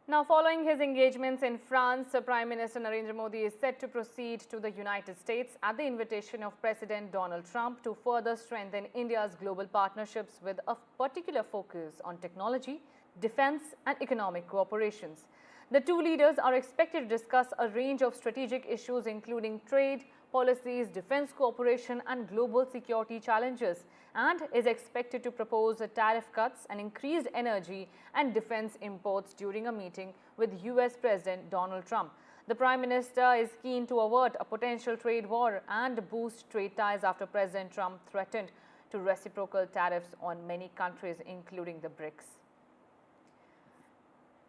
Now, following his engagements in France, Prime Minister Narendra Modi is set to proceed to the United States at the invitation of President Donald Trump to further strengthen India's global partnerships with a particular focus on technology, defense and economic cooperations. The two leaders are expected to discuss a range of strategic issues including trade, policies, defense cooperation and global security challenges, and is expected to propose tariff cuts and increased energy and defense imports during a meeting with US President Donald Trump. The Prime Minister is keen to avert a potential trade war and boost trade ties after President Trump threatened to reciprocal tariffs on many countries, including the BRICS.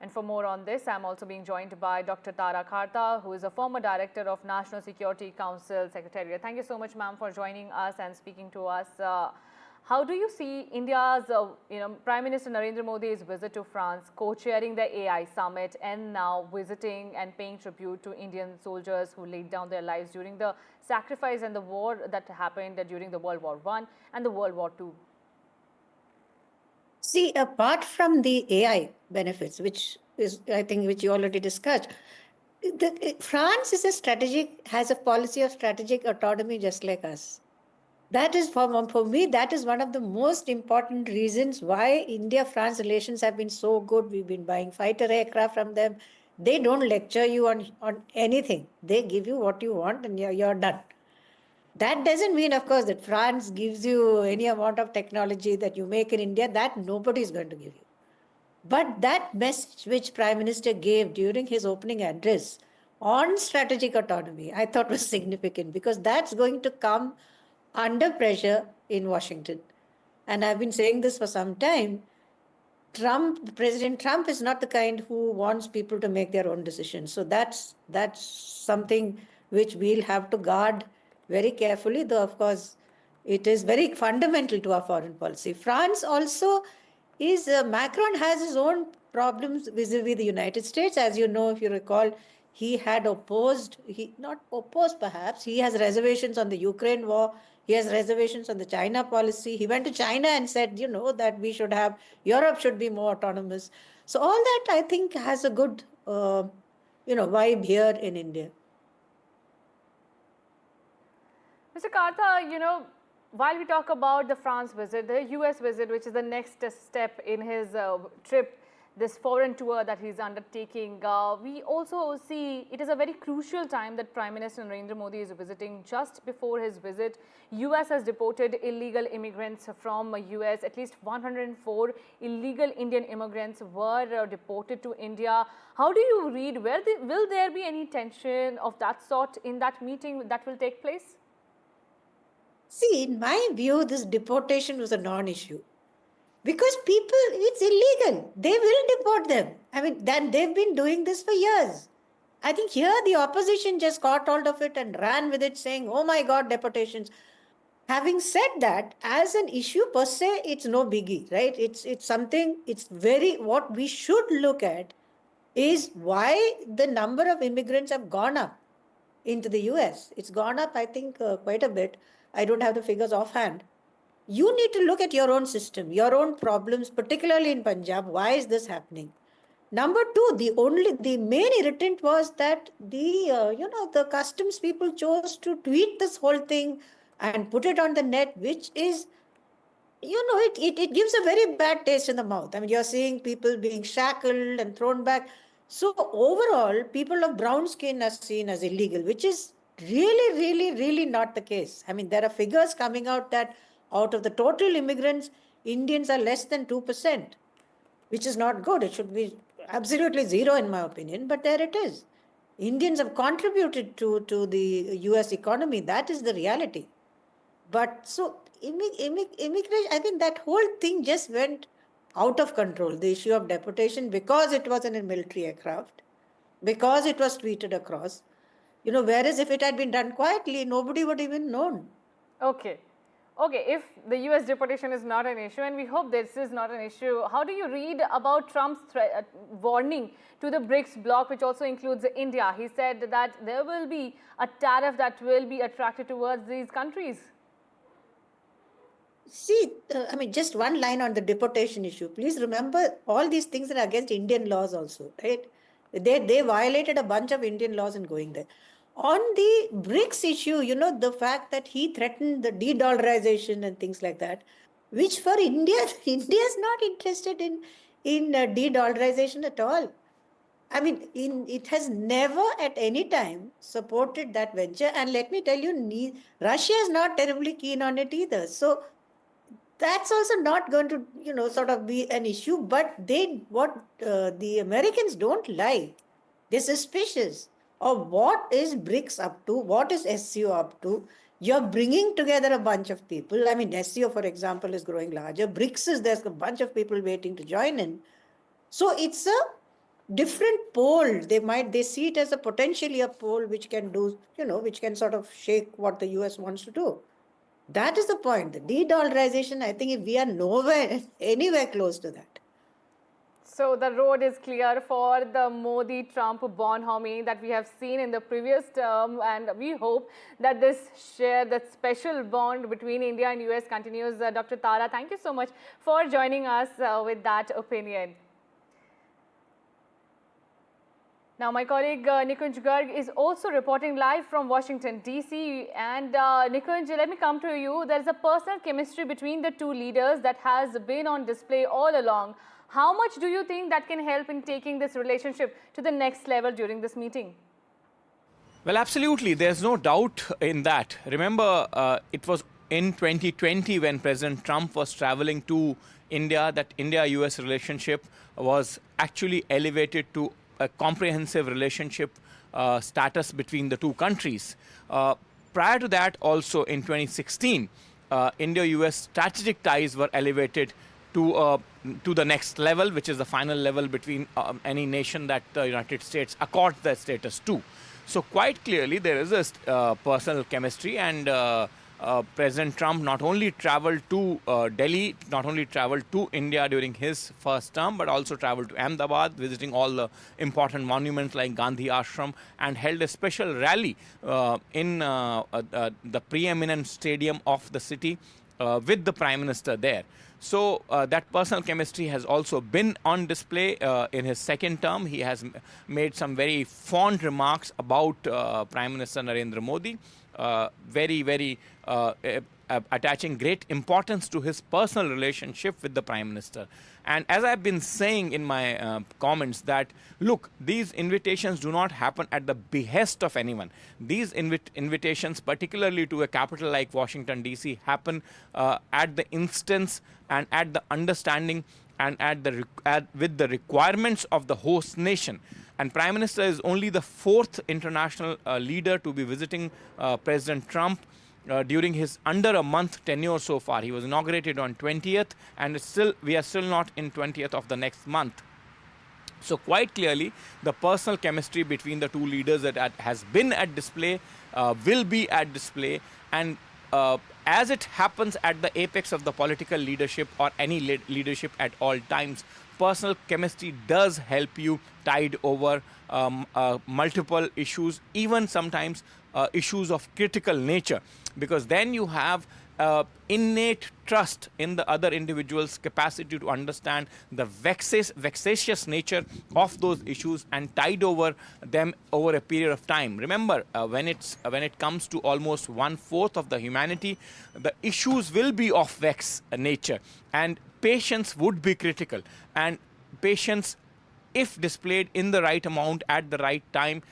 And for more on this, I'm also being joined by Dr. Tara Kharta, who is a former director of National Security Council Secretariat. Thank you so much, ma'am, for joining us and speaking to us. How do you see India's, Prime Minister Narendra Modi's visit to France, co-chairing the AI summit, and now visiting and paying tribute to Indian soldiers who laid down their lives during the sacrifice and the war that happened during the World War I and the World War II? See, apart from the AI benefits, which is, I think, which you already discussed, France is has a policy of strategic autonomy just like us. That is, for me, that is one of the most important reasons why India-France relations have been so good. We've been buying fighter aircraft from them. They don't lecture you on anything. They give you what you want and you're done. That doesn't mean, of course, that France gives you any amount of technology that you make in India. That nobody is going to give you. But that message which Prime Minister gave during his opening address on strategic autonomy, I thought was significant because that's going to come under pressure in Washington. And I've been saying this for some time. President Trump is not the kind who wants people to make their own decisions. So that's something which we'll have to guard very carefully, though, of course, it is very fundamental to our foreign policy. France also is, Macron has his own problems vis-a-vis the United States. As you know, if you recall, he had not opposed perhaps, he has reservations on the Ukraine war, he has reservations on the China policy. He went to China and said, that Europe should be more autonomous. So all that, I think, has a good, vibe here in India. Mr. Kartha, while we talk about the France visit, the US visit, which is the next step in his trip, this foreign tour that he's undertaking, we also see it is a very crucial time that Prime Minister Narendra Modi is visiting. Just before his visit, US has deported illegal immigrants from US. At least 104 illegal Indian immigrants were deported to India. How do you read, will there be any tension of that sort in that meeting that will take place? See, in my view, this deportation was a non-issue. Because it's illegal. They will deport them. I mean, they've been doing this for years. I think here the opposition just caught hold of it and ran with it saying, oh my God, deportations. Having said that, as an issue per se, it's no biggie, right? What we should look at is why the number of immigrants have gone up into the US. It's gone up, I think, quite a bit. I don't have the figures offhand. You need to look at your own system, your own problems, particularly in Punjab. Why is this happening? Number two, the main irritant was that the customs people chose to tweet this whole thing and put it on the net, which is, it gives a very bad taste in the mouth. I mean, you're seeing people being shackled and thrown back. So overall, people of brown skin are seen as illegal, which is really, really, really not the case. I mean, there are figures coming out that out of the total immigrants, Indians are less than 2%, which is not good. It should be absolutely zero, in my opinion, but there it is. Indians have contributed to the US economy. That is the reality. But so immigration, I think that whole thing just went out of control. The issue of deportation, because it was in a military aircraft, because it was tweeted across, whereas if it had been done quietly, nobody would even known. Okay, if the US deportation is not an issue, and we hope this is not an issue, how do you read about Trump's warning to the BRICS bloc, which also includes India? He said that there will be a tariff that will be attracted towards these countries. See, I mean, just one line on the deportation issue. Please remember, all these things are against Indian laws also, right? They violated a bunch of Indian laws in going there. On the BRICS issue, the fact that he threatened the de-dollarization and things like that, which for India, India is not interested in de-dollarization at all. I mean, it has never at any time supported that venture. And let me tell you, Russia is not terribly keen on it either. So that's also not going to, sort of be an issue. But the Americans don't like, they're suspicious of what is BRICS up to, what is SCO up to. You're bringing together a bunch of people. I mean, SCO, for example, is growing larger. BRICS there's a bunch of people waiting to join in. So it's a different pole. They see it as a potentially a pole which can do, which can sort of shake what the US wants to do. That is the point. The de-dollarization, I think we are anywhere close to that. So the road is clear for the Modi-Trump bonhomie that we have seen in the previous term, and we hope that that special bond between India and US continues. Dr. Tara, thank you so much for joining us with that opinion. Now, my colleague Nikunj Garg is also reporting live from Washington, D.C. And Nikunj, let me come to you. There is a personal chemistry between the two leaders that has been on display all along. How much do you think that can help in taking this relationship to the next level during this meeting? Well, absolutely. There's no doubt in that. Remember, it was in 2020 when President Trump was traveling to India that India-US relationship was actually elevated to a comprehensive relationship status between the two countries. Prior to that, also in 2016, India-US strategic ties were elevated to the next level, which is the final level between any nation that the United States accords that status to. So quite clearly, there is a personal chemistry, and President Trump not only traveled to Delhi, not only traveled to India during his first term, but also traveled to Ahmedabad, visiting all the important monuments like Gandhi Ashram, and held a special rally in the preeminent stadium of the city with the Prime Minister there. So that personal chemistry has also been on display in his second term. He has made some very fond remarks about Prime Minister Narendra Modi, very attaching great importance to his personal relationship with the Prime Minister. And as I've been saying in my comments that, look, these invitations do not happen at the behest of anyone. These invitations, particularly to a capital like Washington, D.C., happen at the instance and at the understanding and with the requirements of the host nation. And Prime Minister is only the fourth international leader to be visiting President Trump during his under a month tenure so far. He was inaugurated on 20th, and we are still not in 20th of the next month. So quite clearly, the personal chemistry between the two leaders that has been at display will be at display, and as it happens at the apex of the political leadership or any leadership at all times, personal chemistry does help you tide over multiple issues, even sometimes issues of critical nature, because then you have innate trust in the other individual's capacity to understand the vexatious nature of those issues and tide over them over a period of time. Remember, when it comes to almost 1/4 of the humanity, the issues will be of vex nature, and patience would be critical. And patience, if displayed in the right amount at the right time,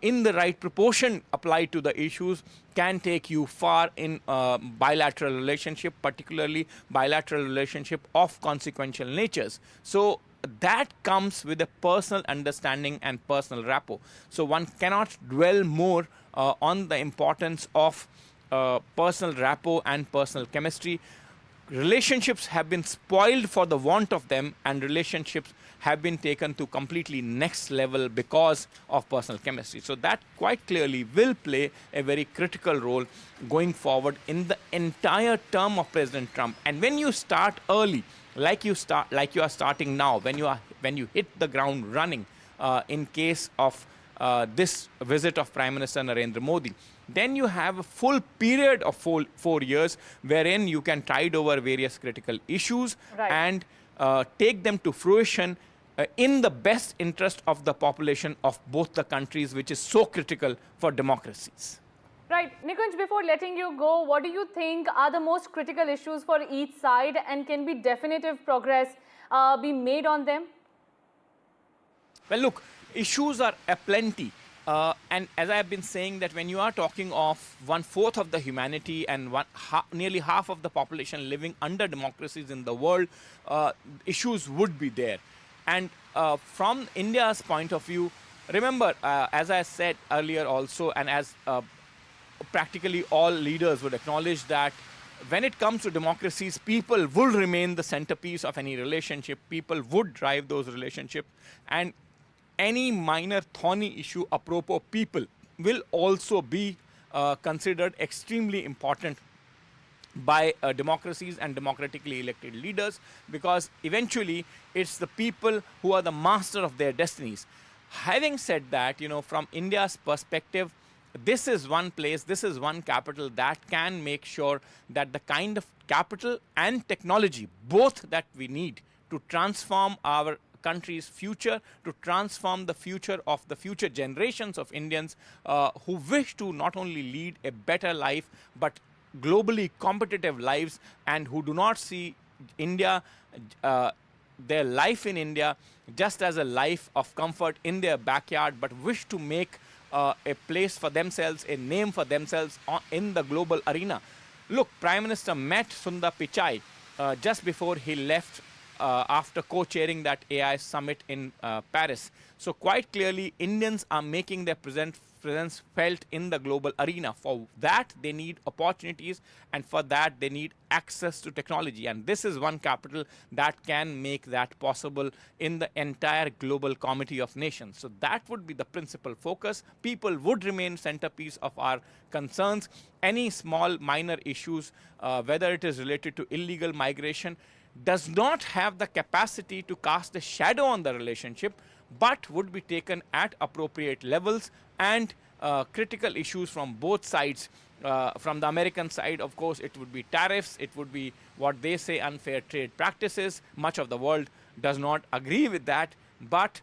in the right proportion applied to the issues, can take you far in bilateral relationship, particularly bilateral relationship of consequential natures. So that comes with a personal understanding and personal rapport. So one cannot dwell more on the importance of personal rapport and personal chemistry. Relationships have been spoiled for the want of them, and relationships have been taken to completely next level because of personal chemistry. So that quite clearly will play a very critical role going forward in the entire term of President Trump. And when you start early, like you are starting now, when you hit the ground running, in case of this visit of Prime Minister Narendra Modi. Then you have a full period of 4 years wherein you can tide over various critical issues and take them to fruition in the best interest of the population of both the countries, which is so critical for democracies. Right. Nikunj, before letting you go, what do you think are the most critical issues for each side, and can be definitive progress be made on them? Well, look, issues are aplenty. And as I have been saying, that when you are talking of 1/4 of the humanity and nearly half of the population living under democracies in the world, issues would be there. And from India's point of view, remember, as I said earlier also, and as practically all leaders would acknowledge, that when it comes to democracies, people will remain the centerpiece of any relationship. People would drive those relationships. And any minor thorny issue apropos people will also be considered extremely important by democracies and democratically elected leaders, because eventually it's the people who are the master of their destinies. Having said that, from India's perspective, this is one place, this is one capital that can make sure that the kind of capital and technology, both that we need to transform our country's future, to transform the future of the future generations of Indians who wish to not only lead a better life, but globally competitive lives, and who do not see India, their life in India, just as a life of comfort in their backyard, but wish to make a place for themselves, a name for themselves in the global arena. Look, Prime Minister met Sundar Pichai just before he left after co-chairing that AI summit in Paris. So quite clearly, Indians are making their presence felt in the global arena. For that, they need opportunities, and for that, they need access to technology. And this is one capital that can make that possible in the entire global community of nations. So that would be the principal focus. People would remain centerpiece of our concerns. Any small minor issues, whether it is related to illegal migration, does not have the capacity to cast a shadow on the relationship, but would be taken at appropriate levels, and critical issues from both sides. From the American side, of course, it would be tariffs, it would be what they say unfair trade practices. Much of the world does not agree with that, but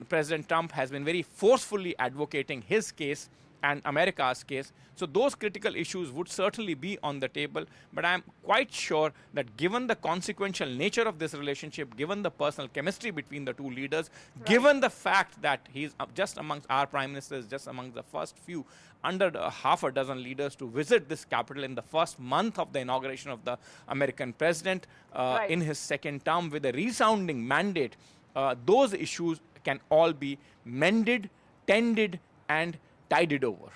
President Trump has been very forcefully advocating his case and America's case. So those critical issues would certainly be on the table, but I'm quite sure that given the consequential nature of this relationship, given the personal chemistry between the two leaders, given the fact that he's just amongst our prime ministers, just amongst the first few, under half a dozen leaders to visit this capital in the first month of the inauguration of the American president in his second term with a resounding mandate, those issues can all be mended, tended, and tided over.